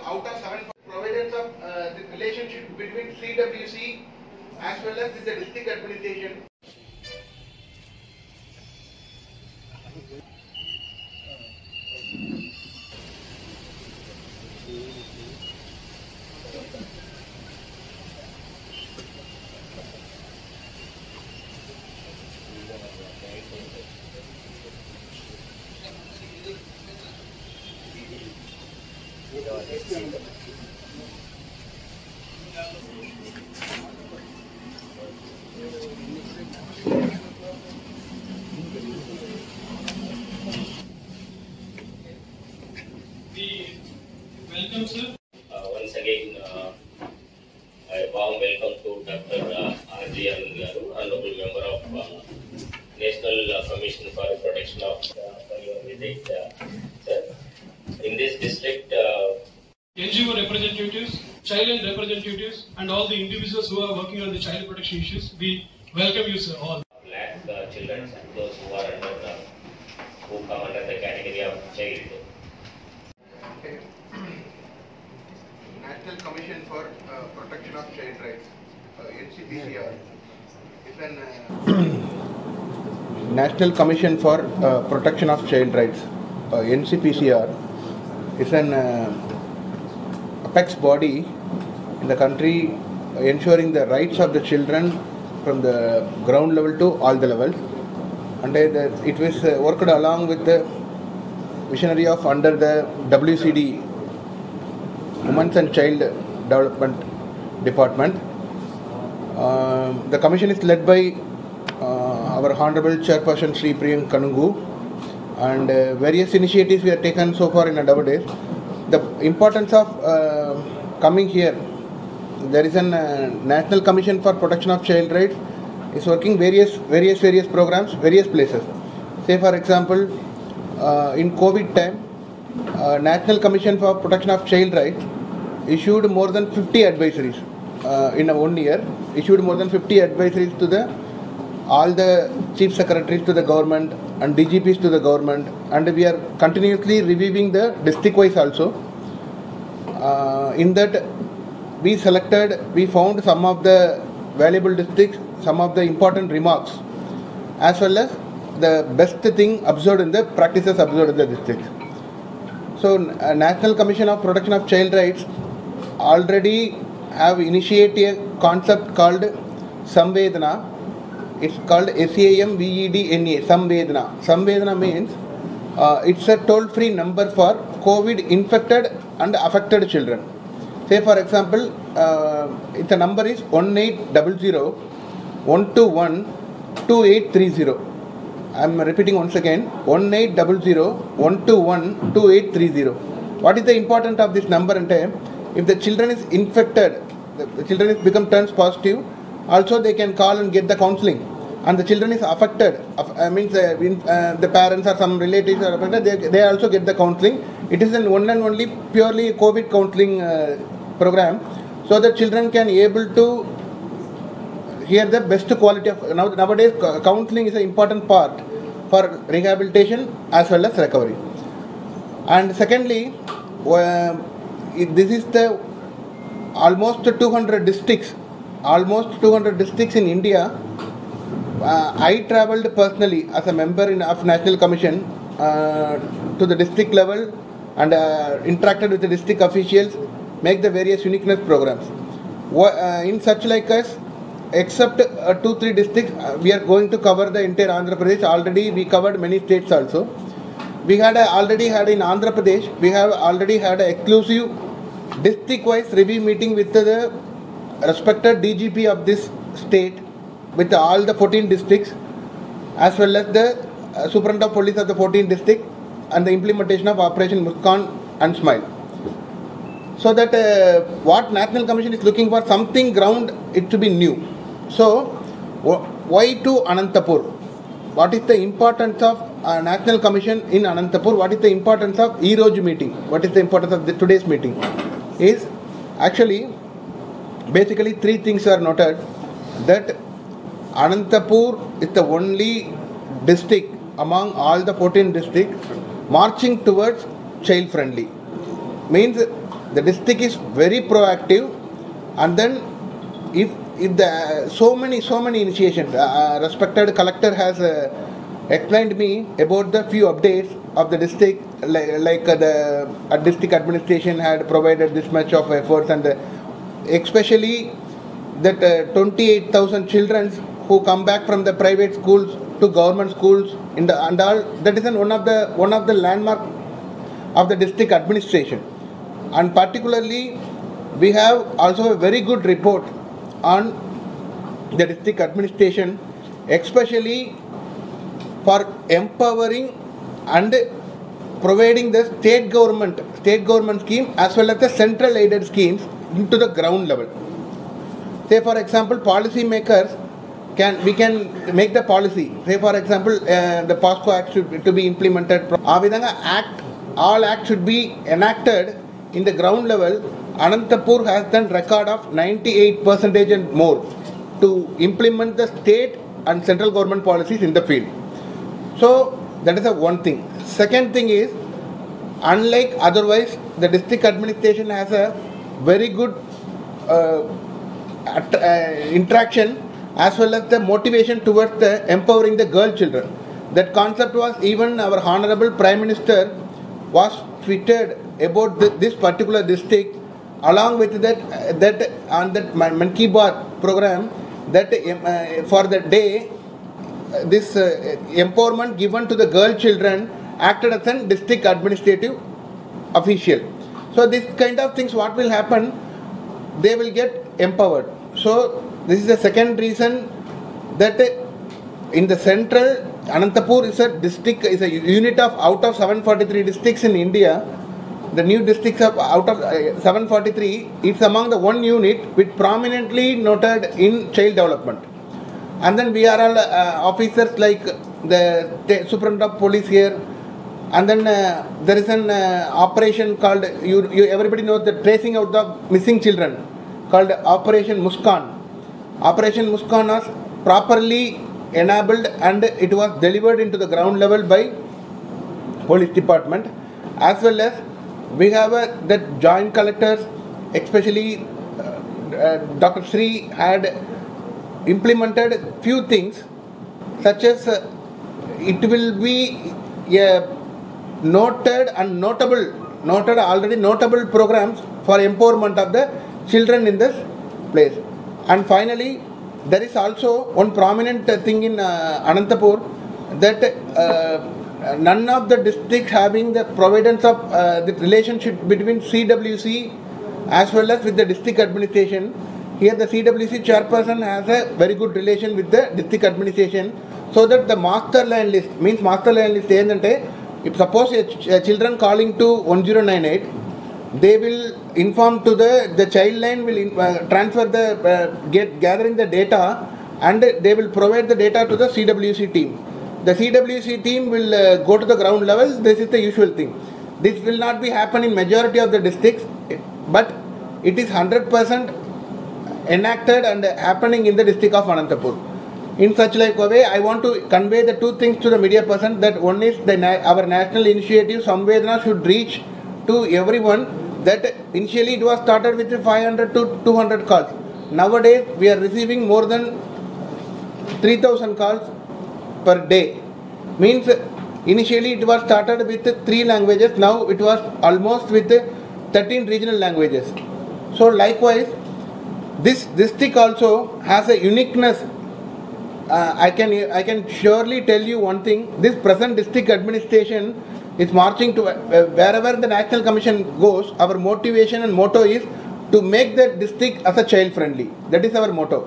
out of 7 providence of the relationship between CWC as well as with the district administration. Welcome, sir. Once again, a warm welcome to Dr. R.G. Anand Garu, Honorable Member of National Commission for Protection of for your visit, sir. In this district, NGO representatives, child representatives, and all the individuals who are working on the child protection issues, we welcome you, sir, all. black children and those who are who come under the category of child. National Commission for Protection of Child Rights, NCPCR, is an National Commission for Protection of Child Rights, NCPCR, is an apex body in the country ensuring the rights of the children from the ground level to all the levels. And it was worked along with the visionary of under the WCD, Women's and Child Development Department. The commission is led by our Honorable Chairperson Sri Priyank Kanungu, and various initiatives we have taken so far in nowadays. The importance of coming here, there is a National Commission for Protection of Child Rights is working various programs, various places. Say for example, in COVID time, National Commission for Protection of Child Rights issued more than 50 advisories in 1 year. Issued more than 50 advisories to all the chief secretaries to the government and DGPs to the government, and we are continuously reviewing the district wise also. In that we found some of the valuable districts, some of the important remarks, as well as the best thing observed in the practices observed in the district. So National Commission of Protection of Child Rights already have initiated a concept called Samvedana. It's called SAMVEDNA, Samvedana. Samvedana means it's a toll-free number for COVID infected and affected children. Say for example, the number is 1800 121 2830. I am repeating once again, 1800 121 2830. What is the importance of this number? If the children is infected, the children is turns positive, also they can call and get the counseling. And the children is affected, means the parents or some relatives are affected, they also get the counseling. It is an one and only purely COVID counseling program, so that children can able to hear the best quality of. Nowadays counseling is an important part for rehabilitation as well as recovery. And secondly, this is the almost 200 districts in India. I travelled personally as a member of National Commission to the district level and interacted with the district officials, make the various uniqueness programs. In such like us, except 2-3 districts, we are going to cover the entire Andhra Pradesh. Already we covered many states also. We already had in Andhra Pradesh, we have already had an exclusive district-wise review meeting with the respected DGP of this state, with all the 14 districts, as well as the Superintendent of Police of the 14 districts, and the implementation of Operation Muskan and Smile. So that what National Commission is looking for, something ground it to be new. So why to Anantapur? What is the importance of National Commission in Anantapur? What is the importance of Eroj meeting? What is the importance of today's meeting? Is actually basically 3 things are noted. That Anantapur is the only district among all the 14 districts marching towards child friendly. Means the district is very proactive, and then if the so many initiations, respected collector has explained me about the few updates of the district, like the district administration had provided this much of efforts, and especially that 28,000 children who come back from the private schools to government schools and all, that is one of the landmark of the district administration. And particularly we have also a very good report on the district administration, especially for empowering and providing the state government scheme as well as the central aided schemes into the ground level. Say for example, policy makers we can make the policy. Say for example, the POSCO Act should to be implemented. All acts should be enacted in the ground level. Anantapur has done record of 98% and more to implement the state and central government policies in the field. So that is the one thing. Second thing is, unlike otherwise, the district administration has a very good interaction as well as the motivation towards the empowering the girl children. That concept was even our Honorable Prime Minister was tweeted about this particular district, along with that on that Mann Ki Baat program, that for the day this empowerment given to the girl children acted as a district administrative official. So this kind of things, what will happen, they will get empowered. So this is the second reason that in the central, Anantapur is a district, is a unit of out of 743 districts in India. The new districts of out of 743, it's among the one unit which prominently noted in child development. And then we are all officers like the Superintendent of Police here, and then there is an operation called, everybody knows the tracing out the missing children, called Operation Muskan. Operation Muskan was properly enabled and it was delivered into the ground level by police department, as well as we have that joint collectors, especially Dr. Sri had implemented few things, such as it will be a noted already notable programs for empowerment of the children in this place. And finally, there is also one prominent thing in Anantapur, that none of the districts having the providence of the relationship between CWC as well as with the district administration. Here the CWC chairperson has a very good relation with the district administration, so that the master land list, if suppose a children calling to 1098, they will inform to the child line, will transfer the gathering the data, and they will provide the data to the CWC team. The CWC team will go to the ground level. This is the usual thing. This will not be happen in majority of the districts, but it is 100% enacted and happening in the district of Anantapur. In such like a way, I want to convey the two things to the media person, that one is our national initiative Samvedana should reach to everyone. That initially it was started with 500 to 200 calls. Nowadays we are receiving more than 3,000 calls per day. Means initially it was started with 3 languages, now it was almost with 13 regional languages. So likewise, this district also has a uniqueness. I can surely tell you one thing, this present district administration is marching to wherever the National Commission goes. Our motivation and motto is to make the district as a child friendly. That is our motto.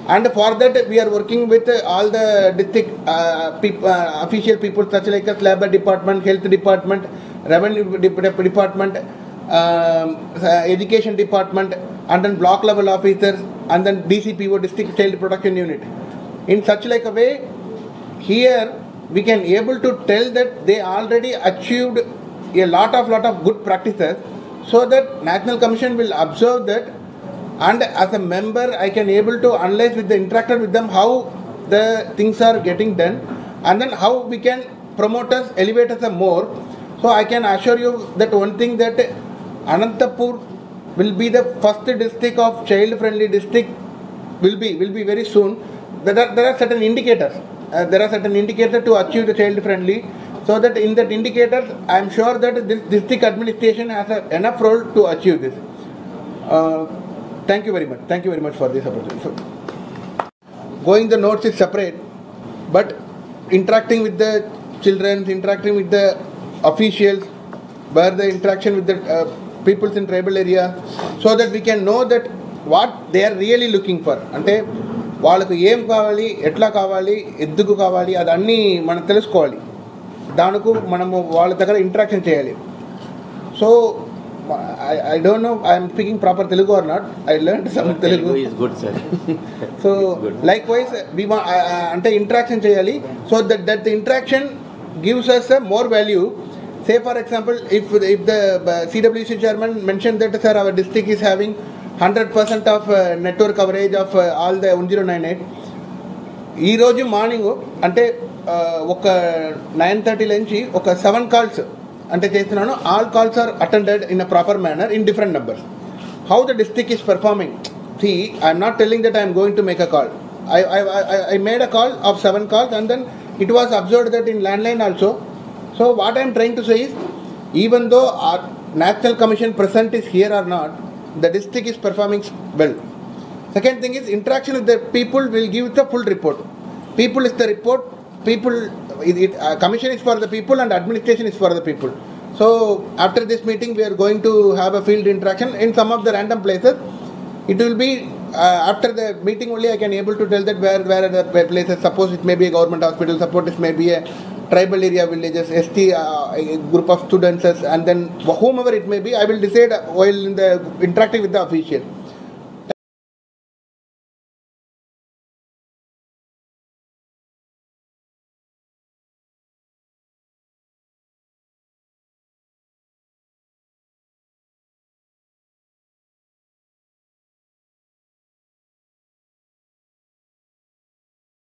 And for that we are working with all the district official people, such like as Labor Department, Health Department, Revenue Department, Education Department, and then block level officers, and then DCPO, District Child Protection Unit. In such like a way, here we can able to tell that they already achieved a lot of good practices, so that National Commission will observe that, and as a member I can able to analyze with the interactor with them how the things are getting done, and then how we can promote us, elevate us more. So I can assure you that one thing, that Anantapur will be the first district of child-friendly district. Will be very soon. There are certain indicators. There are certain indicators to achieve the child-friendly. So that in that indicators, I am sure that this district administration has enough role to achieve this. Thank you very much. Thank you very much for this opportunity. So, going the notes is separate, but interacting with the children, interacting with the officials, where the interaction with the peoples in tribal area, so that we can know that what they are really looking for. అంటే వాళ్ళకు ఏం కావాలి, ఎట్లా కావాలి, ఎందుకు కావాలి, అది అన్నీ మనం తెలుసుకోవాలి. దానికి మనము వాళ్ళ దగ్గర ఇంటరాక్షన్ చేయాలి. So I don't know I am speaking proper Telugu or not. I learned some Telugu. Is good, sir. So likewise we ante interaction cheyali, so that the interaction gives us a more value. Say for example, if the CWC chairman mentioned that sir our district is having 100% of network coverage of all the 1098, ee roju morning ante oka 9:30 నుంచి ఒక 7 calls అంటే చేస్తున్నాను. All calls are attended in a proper manner in different numbers. How the district is performing. See, I am not telling that I am going to make a call. I made a call of 7 calls and then it was observed that in landline also. So what I am trying to say is, even though our National Commission present is here or not, the district is performing well. Second thing is, interaction with the people will give the full report. People is the report. People, commission is for the people and administration is for the people. So after this meeting we are going to have a field interaction in some of the random places. It will be after the meeting only I can able to tell that where are the places. Suppose it may be a government hospital, suppose it may be a tribal area villages, ST a group of students, and then whomever it may be, I will decide while in the interacting with the official.